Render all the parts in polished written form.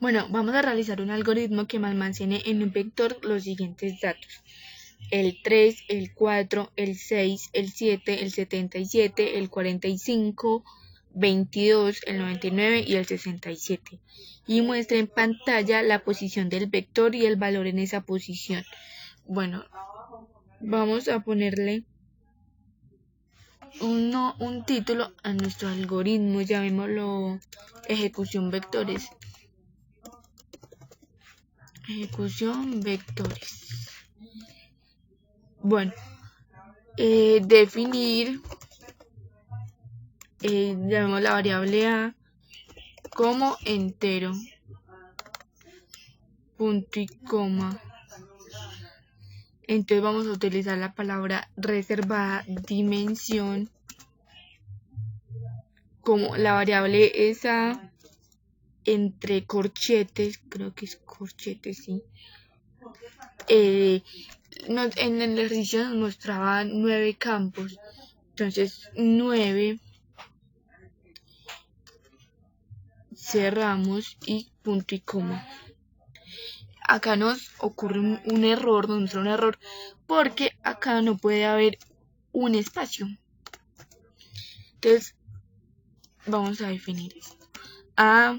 Bueno, vamos a realizar un algoritmo que me almacene en un vector los siguientes datos: el 3, el 4, el 6, el 7, el 77, el 45, 22, el 99 y el 67, y muestre en pantalla la posición del vector y el valor en esa posición. Bueno, vamos a ponerle un título a nuestro algoritmo, llamémoslo ejecución vectores. Ejecución vectores. Bueno, definir, llamemos la variable a como entero, punto y coma. Entonces vamos a utilizar la palabra reservada dimensión, como la variable es a entre corchetes, creo que es corchetes, sí. En el ejercicio nos mostraba 9 campos, entonces 9, cerramos y punto y coma. Acá nos ocurre un error, porque acá no puede haber un espacio. Entonces vamos a definir esto. A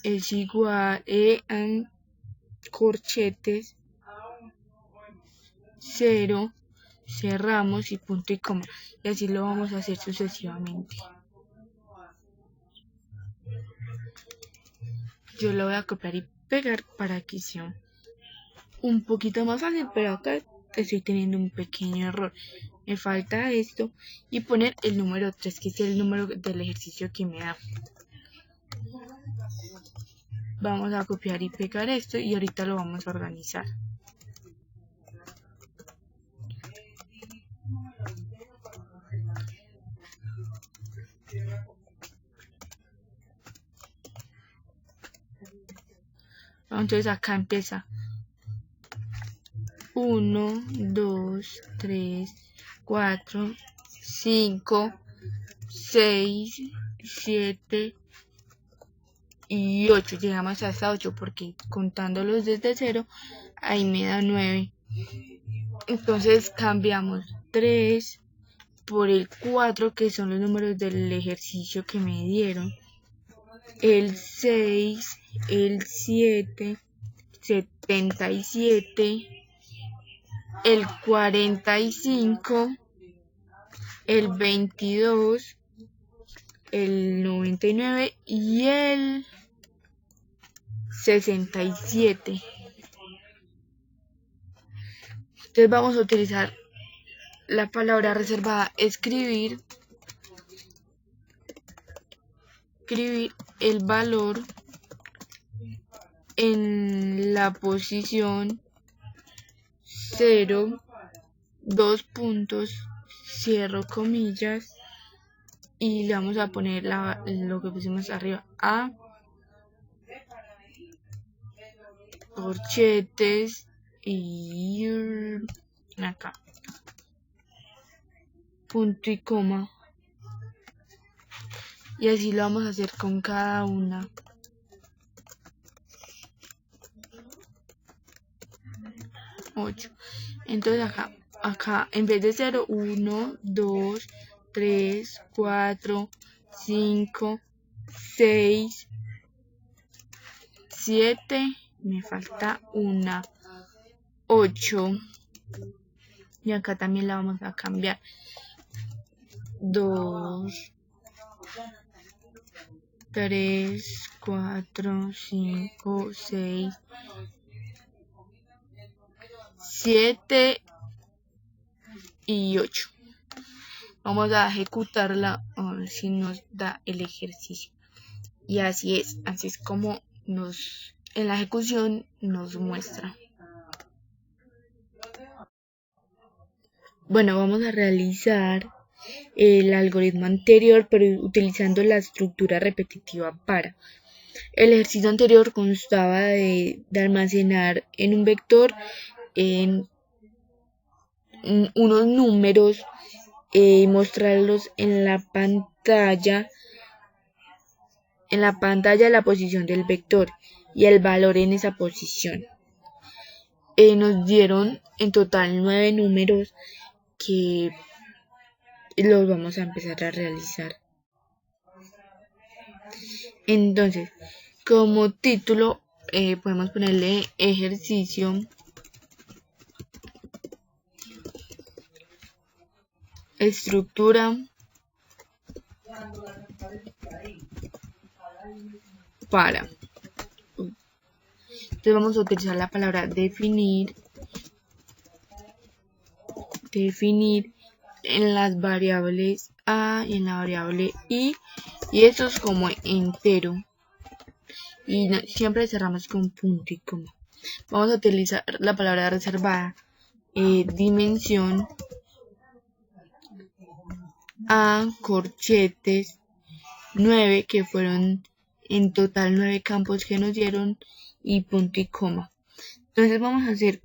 es igual a corchetes 0, cerramos y punto y coma, y así lo vamos a hacer sucesivamente. Yo lo voy a copiar y pegar para que sea un poquito más fácil, pero acá estoy teniendo un pequeño error. Me falta esto y poner el número 3, que es el número del ejercicio que me da. Vamos a copiar y pegar esto y ahorita lo vamos a organizar. Entonces acá empieza 1, 2, 3, 4, 5, 6, 7 y 8. Llegamos hasta 8 porque contándolos desde 0, ahí me da 9. Entonces cambiamos 3 por el 4, que son los números del ejercicio que me dieron. El 6, el 7, 77, el 45, el 22, el 99 y el 67. Entonces vamos a utilizar la palabra reservada escribir el valor en la posición 0, 2 puntos, cierro comillas, y le vamos a poner lo que pusimos arriba, a corchetes y acá punto y coma, y así lo vamos a hacer con cada una. Entonces acá en vez de 0, 1, 2, 3, 4, 5, 6, 7, me falta una, 8, y acá también la vamos a cambiar, 2, 3, 4, 5, 6, 7 y 8. Vamos a ejecutarla a ver si nos da el ejercicio. Y así es como en la ejecución nos muestra. Bueno, vamos a realizar el algoritmo anterior, pero utilizando la estructura repetitiva para. El ejercicio anterior constaba de almacenar en un vector en unos números, mostrarlos en la pantalla en la pantalla la posición del vector y el valor en esa posición. Nos dieron en total 9 números que los vamos a empezar a realizar. Entonces, como título podemos ponerle ejercicio estructura para. Entonces vamos a utilizar la palabra definir en las variables a y en la variable y eso es como entero. Y siempre cerramos con punto y coma. Vamos a utilizar la palabra reservada, dimensión a corchetes 9, que fueron en total 9 campos que nos dieron, y punto y coma. Entonces vamos a hacer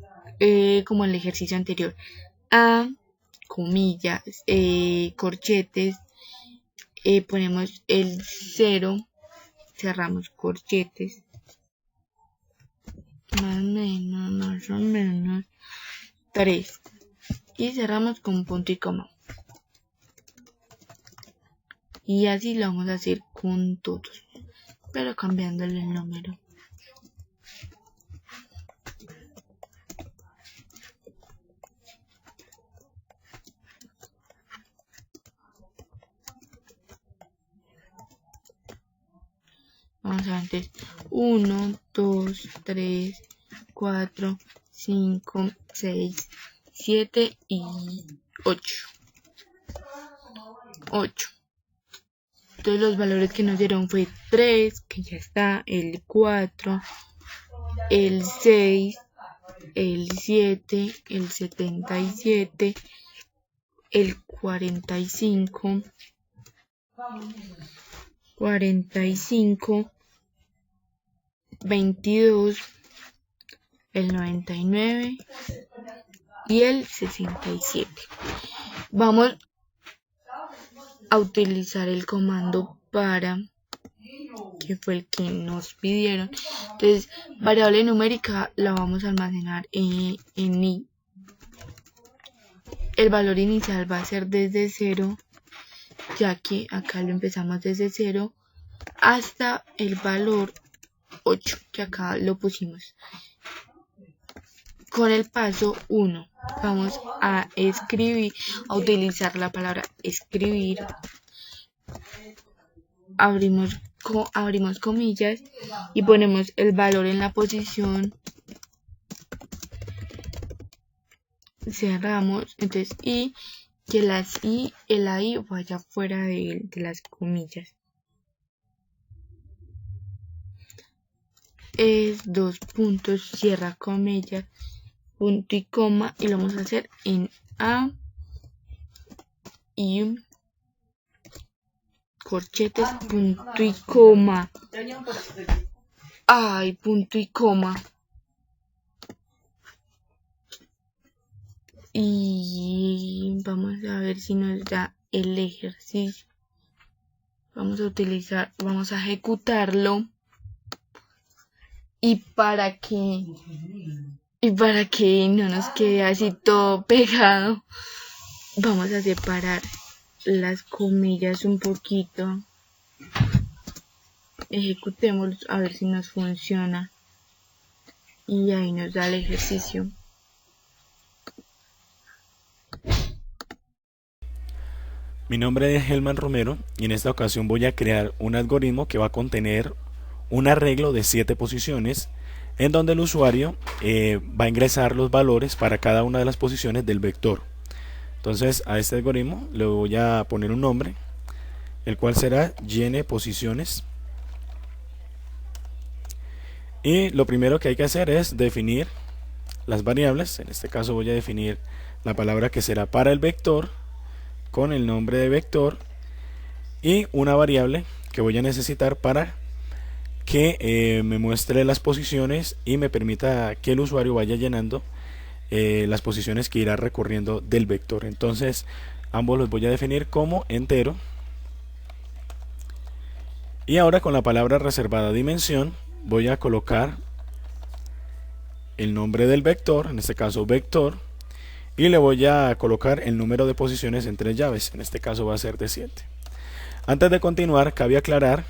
como el ejercicio anterior, a comillas, corchetes, ponemos el 0, cerramos corchetes, más o menos 3 y cerramos con punto y coma. Y así lo vamos a hacer con todos, pero cambiándole el número. Vamos a ver, 1, 2, 3, 4, 5, 6, 7 y 8. 8. Entonces los valores que nos dieron fue 3, que ya está, el 4, el 6, el 7, el 77, el 45, 22, el 99 y el 67. Vamos a utilizar el comando para, que fue el que nos pidieron. Entonces, variable numérica la vamos a almacenar en i. El valor inicial va a ser desde 0, ya que acá lo empezamos desde 0 hasta el valor 8, que acá lo pusimos. Con el paso 1 vamos a escribir, a utilizar la palabra escribir. Abrimos comillas y ponemos el valor en la posición, cerramos, entonces, y que el ahí vaya fuera de las comillas. Es 2 puntos, cierra comillas, punto y coma, y lo vamos a hacer en a y corchetes, punto y coma. Ay, punto y coma. Y vamos a ver si nos da el ejercicio. Vamos a ejecutarlo. Y para que no nos quede así todo pegado, vamos a separar las comillas un poquito. Ejecutémoslo a ver si nos funciona. Y ahí nos da el ejercicio. Mi nombre es Helman Romero y en esta ocasión voy a crear un algoritmo que va a contener un arreglo de 7 posiciones en donde el usuario va a ingresar los valores para cada una de las posiciones del vector. Entonces a este algoritmo le voy a poner un nombre, el cual será llene posiciones. Y lo primero que hay que hacer es definir las variables. En este caso voy a definir la palabra que será para el vector con el nombre de vector y una variable que voy a necesitar para que me muestre las posiciones y me permita que el usuario vaya llenando las posiciones que irá recorriendo del vector. Entonces ambos los voy a definir como entero Y ahora con la palabra reservada dimensión voy a colocar el nombre del vector, en este caso vector, y le voy a colocar el número de posiciones en 3 llaves, en este caso va a ser de 7. Antes de continuar, cabe aclarar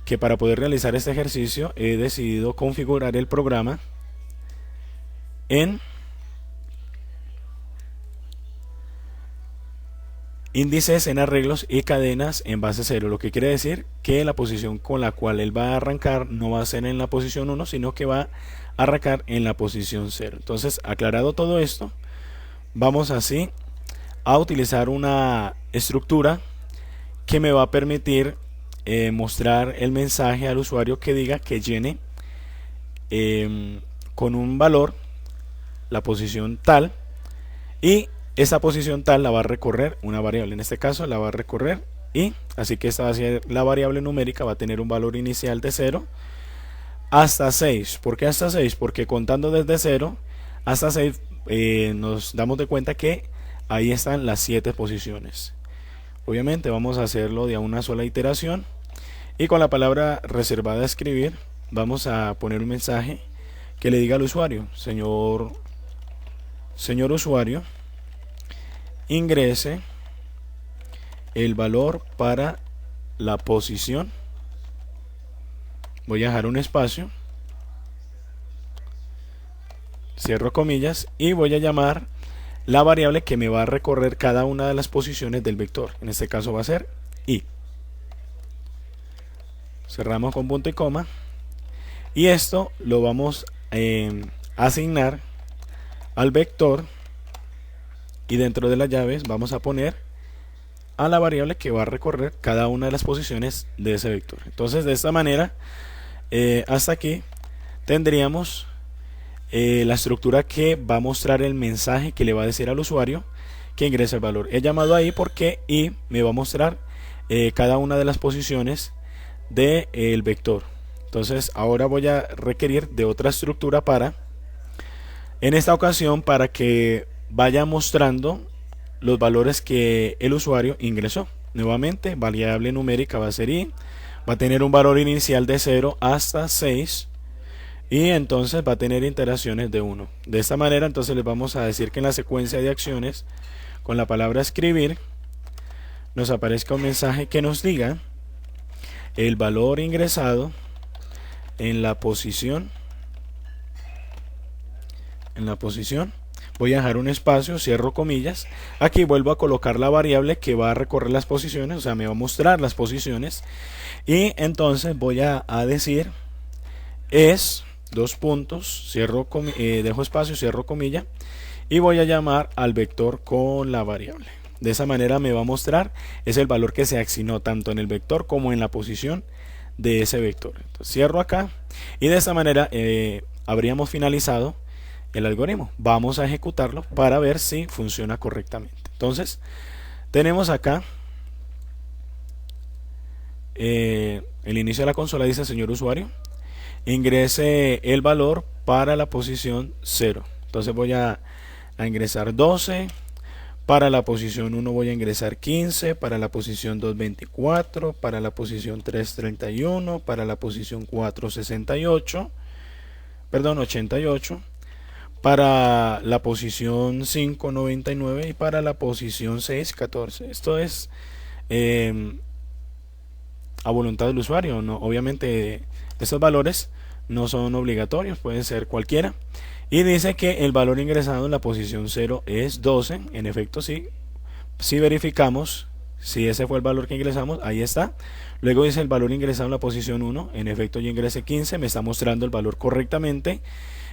que para poder realizar este ejercicio he decidido configurar el programa en índices en arreglos y cadenas en base 0, lo que quiere decir que la posición con la cual él va a arrancar no va a ser en la posición 1, sino que va a arrancar en la posición 0. Entonces, aclarado todo esto, vamos así a utilizar una estructura que me va a permitir mostrar el mensaje al usuario que diga que llene con un valor la posición tal, y esa posición tal la va a recorrer una variable, en este caso la va a recorrer y, así que esta va a ser la variable numérica, va a tener un valor inicial de 0 hasta 6. ¿Por qué hasta 6? Porque contando desde 0 hasta 6 nos damos de cuenta que ahí están las 7 posiciones. Obviamente vamos a hacerlo de a una sola iteración, y con la palabra reservada a escribir vamos a poner un mensaje que le diga al usuario: señor usuario, ingrese el valor para la posición, voy a dejar un espacio, cierro comillas, y voy a llamar la variable que me va a recorrer cada una de las posiciones del vector, en este caso va a ser i. Cerramos con punto y coma, y esto lo vamos a asignar al vector, y dentro de las llaves vamos a poner a la variable que va a recorrer cada una de las posiciones de ese vector. Entonces, de esta manera, hasta aquí tendríamos la estructura que va a mostrar el mensaje que le va a decir al usuario que ingrese el valor. He llamado ahí porque i me va a mostrar cada una de las posiciones del vector. Entonces, ahora voy a requerir de otra estructura en esta ocasión, para que vaya mostrando los valores que el usuario ingresó. Nuevamente, variable numérica va a ser i, va a tener un valor inicial de 0 hasta 6, y entonces va a tener iteraciones de 1. De esta manera, entonces les vamos a decir que en la secuencia de acciones, con la palabra escribir, nos aparezca un mensaje que nos diga el valor ingresado en la posición. Voy a dejar un espacio, cierro comillas, aquí vuelvo a colocar la variable que va a recorrer las posiciones, o sea, me va a mostrar las posiciones, y entonces voy a decir es, dos puntos, dejo espacio, cierro comilla, y voy a llamar al vector con la variable. De esa manera me va a mostrar es el valor que se asignó tanto en el vector como en la posición de ese vector. Entonces, cierro acá, y de esa manera habríamos finalizado el algoritmo. Vamos a ejecutarlo para ver si funciona correctamente. Entonces, tenemos acá el inicio de la consola, dice: señor usuario, ingrese el valor para la posición 0. Entonces voy a ingresar 12, para la posición 1 voy a ingresar 15, para la posición 2 24, para la posición 3 31, para la posición 4 68, perdón, 88, para la posición 5 99, y para la posición 6 14. Esto es a voluntad del usuario, ¿no? Obviamente estos valores no son obligatorios, pueden ser cualquiera. Y dice que el valor ingresado en la posición 0 es 12. En efecto, sí. Si verificamos si ese fue el valor que ingresamos, ahí está. Luego dice el valor ingresado en la posición 1. En efecto, yo ingresé 15, me está mostrando el valor correctamente.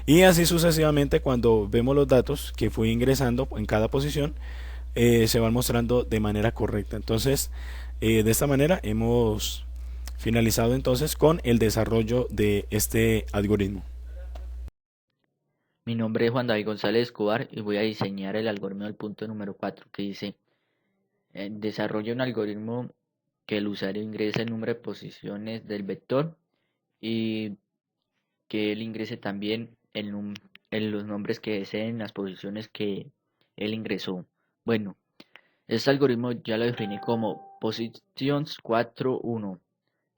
Y así sucesivamente, cuando vemos los datos que fui ingresando en cada posición, se van mostrando de manera correcta. Entonces, de esta manera hemos finalizado entonces con el desarrollo de este algoritmo. Mi nombre es Juan David González Escobar y voy a diseñar el algoritmo del punto número 4, que dice: desarrolla un algoritmo que el usuario ingrese el número de posiciones del vector y que él ingrese también en los nombres que deseen las posiciones que él ingresó. Bueno, este algoritmo ya lo definí como positions 4.1.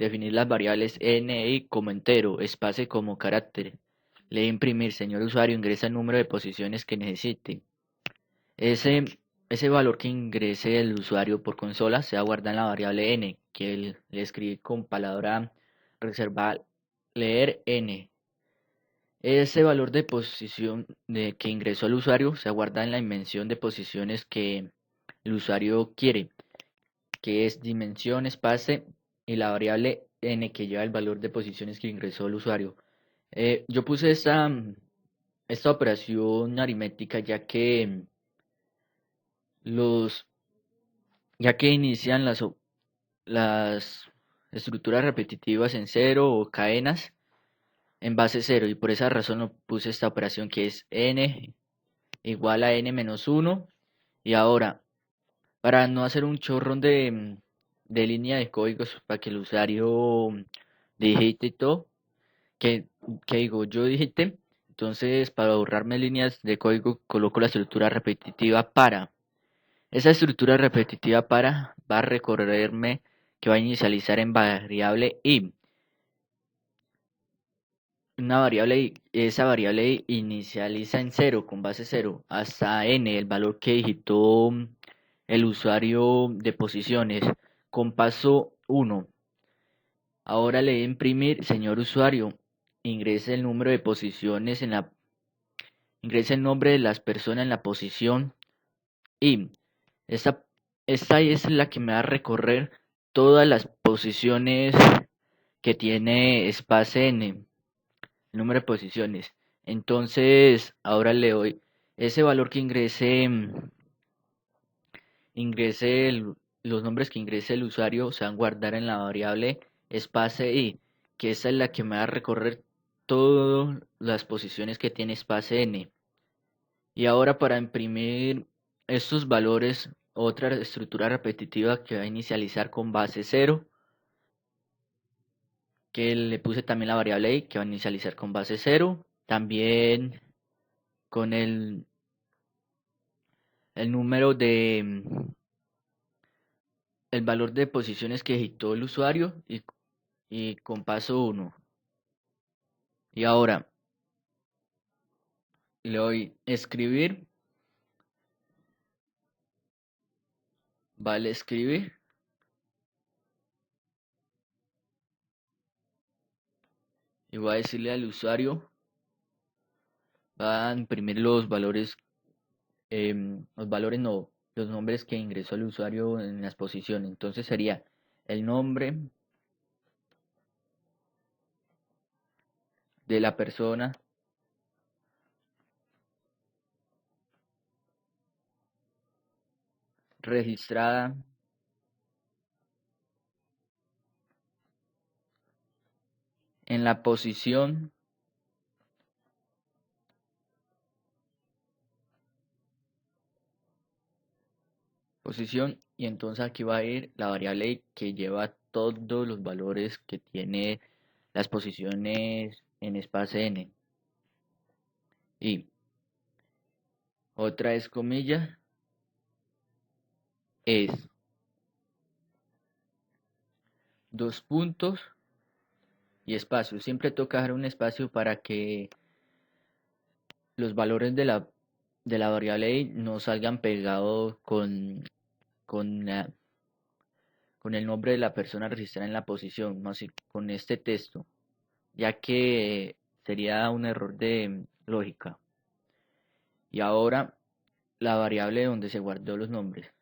definir las variables n e i como entero, espacio como carácter. Le dé imprimir, señor usuario, ingresa el número de posiciones que necesite. Ese valor que ingrese el usuario por consola se va a guardar en la variable n, que le escribí con palabra reservada leer n. Ese valor de posición que ingresó el usuario se guarda en la dimensión de posiciones que el usuario quiere, que es dimensión, espacio y la variable n que lleva el valor de posiciones que ingresó el usuario. Yo puse esta operación aritmética los, ya que inician las estructuras repetitivas en cero o cadenas en base 0 y por esa razón no puse esta operación que es n igual a n-1 y ahora para no hacer un chorrón de línea de códigos para que el usuario digite y todo que digo yo digite, entonces para ahorrarme líneas de código coloco la estructura repetitiva para. Esa estructura repetitiva para va a recorrerme que va a inicializar en variable i. Esa variable i inicializa en 0 con base 0 hasta n, el valor que digitó el usuario de posiciones, con paso 1. Ahora le doy imprimir, señor usuario, ingrese el número de posiciones ingrese el nombre de las personas en la posición y esta es la que me va a recorrer todas las posiciones que tiene espacio n, el número de posiciones. Entonces, ahora le doy ese valor que los nombres que ingrese el usuario se van a guardar en la variable espacio i, que esa es la que me va a recorrer todas las posiciones que tiene espacio n. Y ahora para imprimir estos valores, otra estructura repetitiva que va a inicializar con base 0, que le puse también la variable i, que va a inicializar con base 0, también con el número el valor de posiciones que digitó el usuario y con paso 1. Y ahora le doy escribir, vale escribir, y voy a decirle al usuario, va a imprimir los valores no, los nombres que ingresó el usuario en las posiciones. Entonces sería el nombre de la persona, registrada en la posición y entonces aquí va a ir la variable que lleva todos los valores que tiene las posiciones en espacio n. Y otra es comilla es dos puntos y espacio. Siempre toca dejar un espacio para que los valores de la variable i no salgan pegados con, con el nombre de la persona registrada en la posición, no así con este texto, ya que sería un error de lógica. Y ahora la variable donde se guardó los nombres.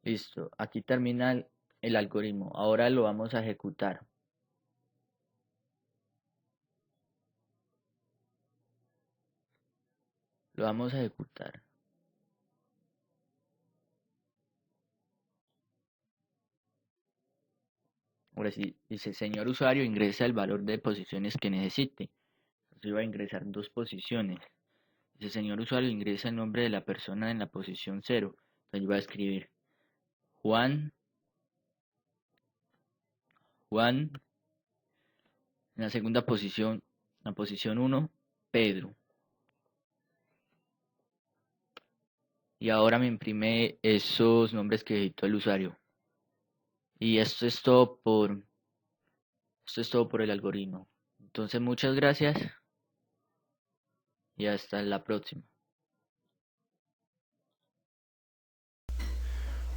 Listo, aquí termina el algoritmo. Ahora lo vamos a ejecutar. Lo vamos a ejecutar. Ahora sí, dice, señor usuario, ingresa el valor de posiciones que necesite. Entonces voy a ingresar dos posiciones. Dice, señor usuario, ingresa el nombre de la persona en la posición 0. Entonces yo voy a escribir Juan, en la segunda posición, la posición 1, Pedro. y ahora me imprime esos nombres que digitó el usuario. Y esto es todo por el algoritmo. Entonces, muchas gracias y hasta la próxima.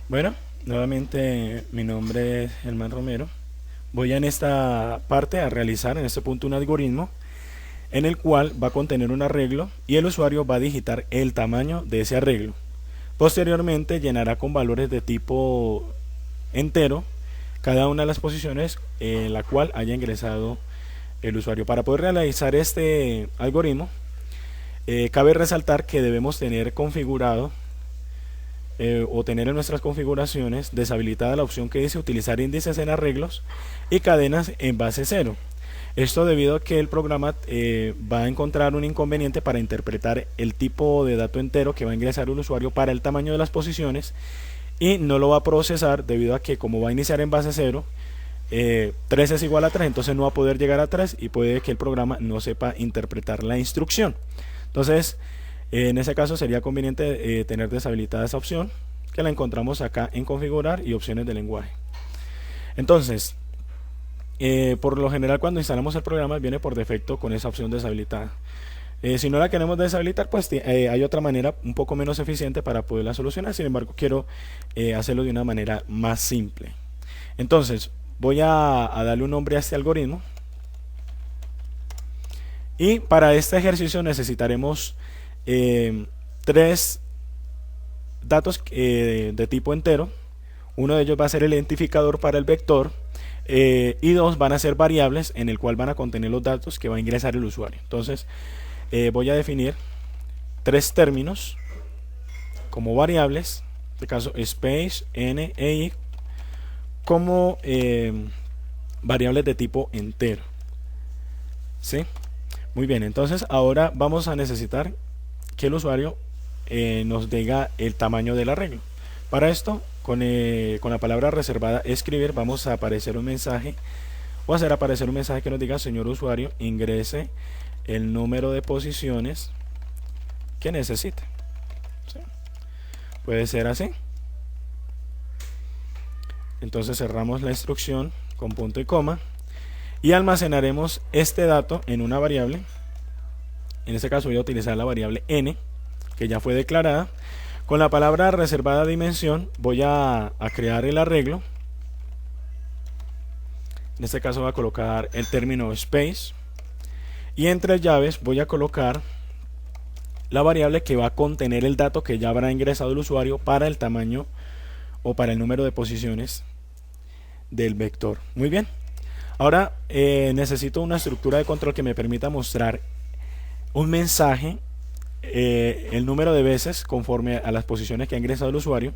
Bueno, nuevamente mi nombre es Germán Romero. Voy en esta parte a realizar en este punto un algoritmo en el cual va a contener un arreglo y el usuario va a digitar el tamaño de ese arreglo. Posteriormente llenará con valores de tipo entero cada una de las posiciones en la cual haya ingresado el usuario. Para poder realizar este algoritmo, cabe resaltar que debemos tener configurado o tener en nuestras configuraciones deshabilitada la opción que dice utilizar índices en arreglos y cadenas en base 0. Esto debido a que el programa va a encontrar un inconveniente para interpretar el tipo de dato entero que va a ingresar el usuario para el tamaño de las posiciones y no lo va a procesar debido a que como va a iniciar en base 0, 3 es igual a 3, entonces no va a poder llegar a 3 y puede que el programa no sepa interpretar la instrucción. Entonces, en ese caso sería conveniente tener deshabilitada esa opción, que la encontramos acá en configurar y opciones de lenguaje. Entonces, por lo general cuando instalamos el programa viene por defecto con esa opción deshabilitada. Si no la queremos deshabilitar, pues hay otra manera un poco menos eficiente para poderla solucionar. Sin embargo, quiero hacerlo de una manera más simple. Entonces, voy a darle un nombre a este algoritmo. Y para este ejercicio necesitaremos 3 datos de tipo entero. Uno de ellos va a ser el identificador para el vector. Y 2 van a ser variables en el cual van a contener los datos que va a ingresar el usuario. Entonces voy a definir 3 términos como variables, en este caso space, n e i, como variables de tipo entero. ¿Sí? Muy bien, entonces ahora vamos a necesitar que el usuario nos diga el tamaño del arreglo. Para esto, con la palabra reservada escribir, vamos a aparecer un mensaje o hacer aparecer un mensaje que nos diga: señor usuario, ingrese el número de posiciones que necesite. ¿Sí? Puede ser así. Entonces cerramos la instrucción con punto y coma y almacenaremos este dato en una variable. En este caso voy a utilizar la variable n, que ya fue declarada. Con la palabra reservada dimensión voy a crear el arreglo. En este caso voy a colocar el término space y entre llaves voy a colocar la variable que va a contener el dato que ya habrá ingresado el usuario para el tamaño o para el número de posiciones del vector. Muy bien. Ahora necesito una estructura de control que me permita mostrar un mensaje el número de veces conforme a las posiciones que ha ingresado el usuario,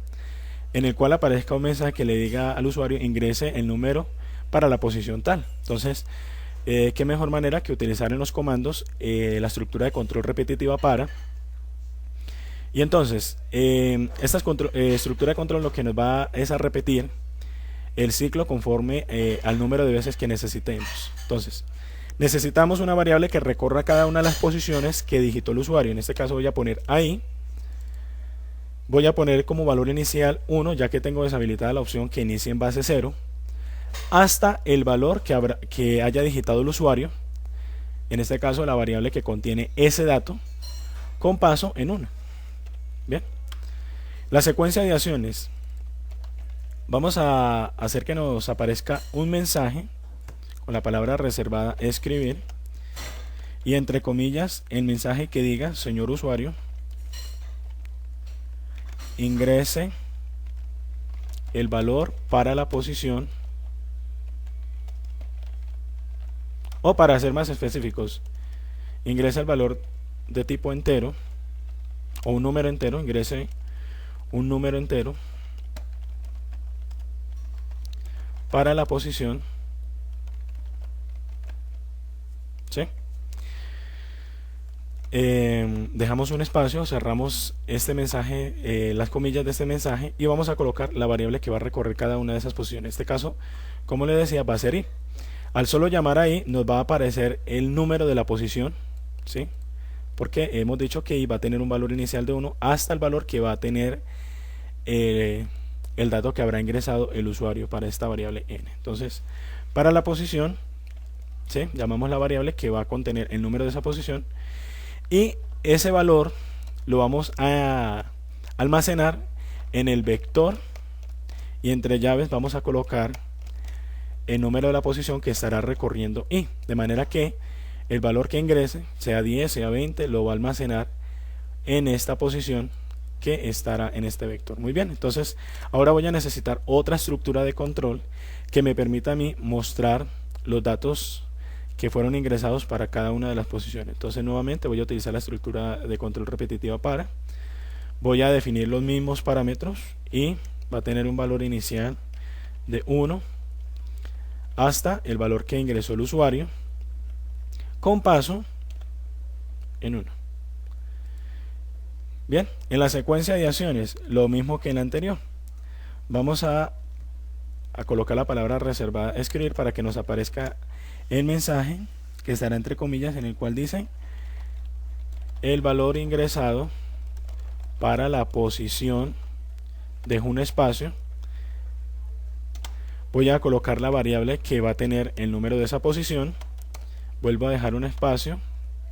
en el cual aparezca un mensaje que le diga al usuario ingrese el número para la posición tal. Entonces, qué mejor manera que utilizar en los comandos la estructura de control repetitiva para. Y entonces, esta estructura de control lo que nos va es a repetir el ciclo conforme al número de veces que necesitemos. Entonces, necesitamos una variable que recorra cada una de las posiciones que digitó el usuario. En este caso voy a poner ahí. Voy a poner como valor inicial 1, ya que tengo deshabilitada la opción que inicie en base 0, hasta el valor que haya digitado el usuario. En este caso la variable que contiene ese dato, con paso en 1. Bien. La secuencia de acciones. Vamos a hacer que nos aparezca un mensaje con la palabra reservada escribir y entre comillas el mensaje que diga: señor usuario, ingrese el valor para la posición, o para ser más específicos, ingrese el valor de tipo entero o un número entero, ingrese un número entero para la posición. ¿Sí? Dejamos un espacio, cerramos este mensaje, las comillas de este mensaje, y vamos a colocar la variable que va a recorrer cada una de esas posiciones. En este caso, como les decía, va a ser i. Al solo llamar ahí nos va a aparecer el número de la posición, ¿sí? porque hemos dicho que i va a tener un valor inicial de 1 hasta el valor que va a tener el dato que habrá ingresado el usuario para esta variable n. Entonces, para la posición, ¿sí?, llamamos la variable que va a contener el número de esa posición, y ese valor lo vamos a almacenar en el vector, y entre llaves vamos a colocar el número de la posición que estará recorriendo i, de manera que el valor que ingrese, sea 10, sea 20, lo va a almacenar en esta posición que estará en este vector. Muy bien, entonces ahora voy a necesitar otra estructura de control que me permita a mí mostrar los datos que fueron ingresados para cada una de las posiciones. Entonces nuevamente voy a utilizar la estructura de control repetitiva para, voy a definir los mismos parámetros y va a tener un valor inicial de 1 hasta el valor que ingresó el usuario, con paso en 1. Bien, en la secuencia de acciones, lo mismo que en la anterior. Vamos a colocar la palabra reservada escribir para que nos aparezca el mensaje que estará entre comillas, en el cual dice el valor ingresado para la posición, dejo un espacio, voy a colocar la variable que va a tener el número de esa posición, vuelvo a dejar un espacio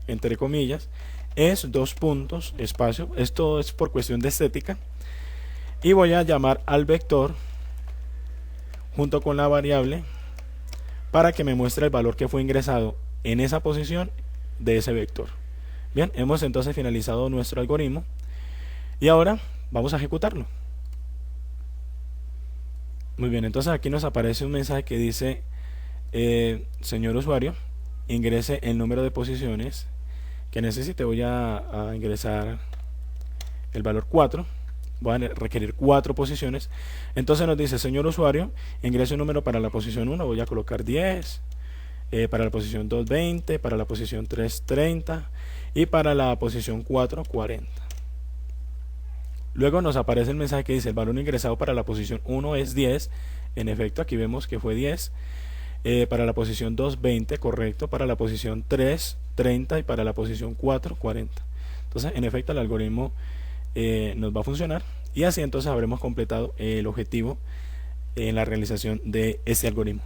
entre comillas, es 2 puntos, espacio, esto es por cuestión de estética, y voy a llamar al vector junto con la variable para que me muestre el valor que fue ingresado en esa posición de ese vector. Bien, hemos entonces finalizado nuestro algoritmo y ahora vamos a ejecutarlo. Muy bien, entonces aquí nos aparece un mensaje que dice señor usuario, ingrese el número de posiciones que necesite. Voy a ingresar el valor 4, voy a requerir 4 posiciones. Entonces nos dice señor usuario, ingrese un número para la posición 1, voy a colocar 10, para la posición 2 20, para la posición 3 30 y para la posición 4 40. Luego nos aparece el mensaje que dice el valor ingresado para la posición 1 es 10, en efecto aquí vemos que fue 10, para la posición 2 20, correcto, para la posición 3 30 y para la posición 4 40. Entonces en efecto el algoritmo nos va a funcionar y así entonces habremos completado el objetivo en la realización de este algoritmo.